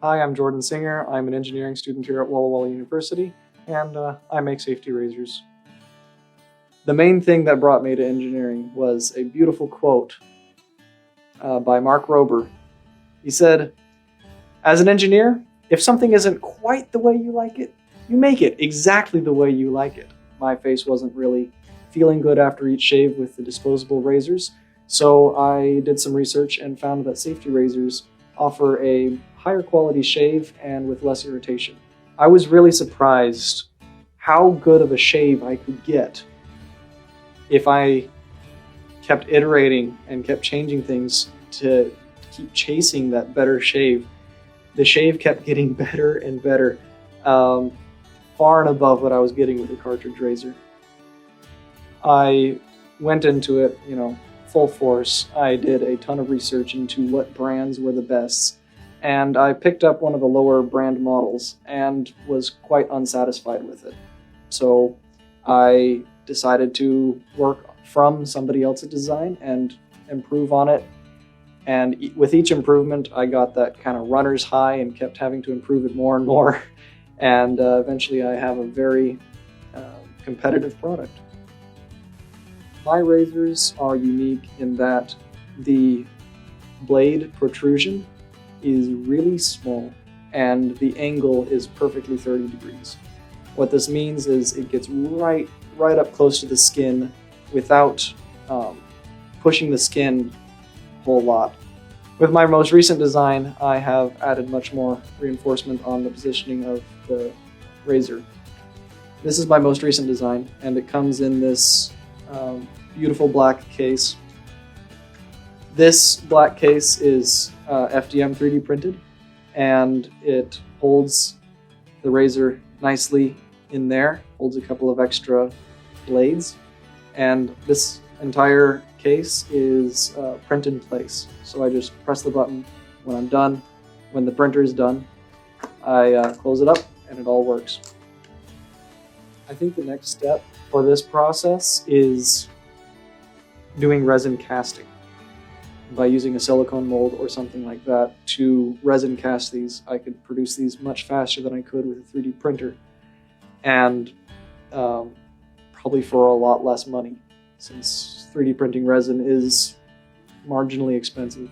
Hi, I'm Jordan Singer. I'm an engineering student here at Walla Walla University, and I make safety razors. The main thing that brought me to engineering was a beautiful quote by Mark Rober. He said, "As an engineer, if something isn't quite the way you like it, you make it exactly the way you like it." My face wasn't really feeling good after each shave with the disposable razors, so I did some research and found that safety razors offer a higher quality shave and with less irritation. I was really surprised how good of a shave I could get if I kept iterating and kept changing things to keep chasing that better shave. The shave kept getting better and better, far and above what I was getting with a cartridge razor. I went into it, full force. I did a ton of research into what brands were the best, and I picked up one of the lower brand models and was quite unsatisfied with it. So I decided to work from somebody else's design and improve on it. And with each improvement, I got that kind of runner's high and kept having to improve it more and more. And eventually I have a very competitive product. My razors are unique in that the blade protrusion is really small and the angle is perfectly 30 degrees. What this means is it gets right up close to the skin without pushing the skin a whole lot. With my most recent design, I have added much more reinforcement on the positioning of the razor. This is my most recent design, and it comes in this beautiful black case. This black case is FDM 3D printed, and it holds the razor nicely in there, holds a couple of extra blades, and this entire case is print in place. So I just press the button when I'm done. When the printer is done, I close it up and it all works. I think the next step for this process is doing resin casting. By using a silicone mold or something like that to resin cast these, I could produce these much faster than I could with a 3D printer, and probably for a lot less money, since 3D printing resin is marginally expensive.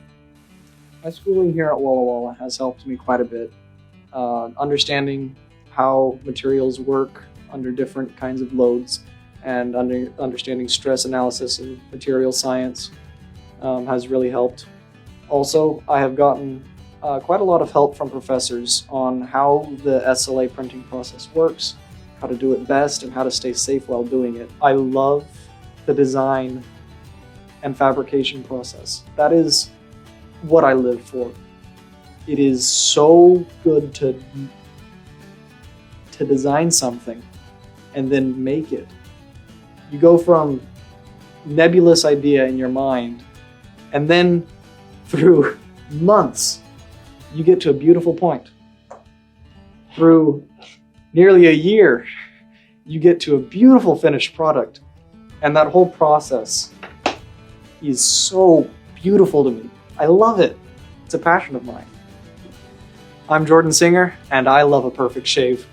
My schooling here at Walla Walla has helped me quite a bit. Understanding how materials work under different kinds of loads and understanding stress analysis and material science has really helped. Also, I have gotten quite a lot of help from professors on how the SLA printing process works, how to do it best, and how to stay safe while doing it. I love the design and fabrication process. That is what I live for. It is so good to design something and then make it. You go from nebulous idea in your mind, and then through months, you get to a beautiful point. Through nearly a year, you get to a beautiful finished product. And that whole process is so beautiful to me. I love it. It's a passion of mine. I'm Jordan Singer, and I love a perfect shave.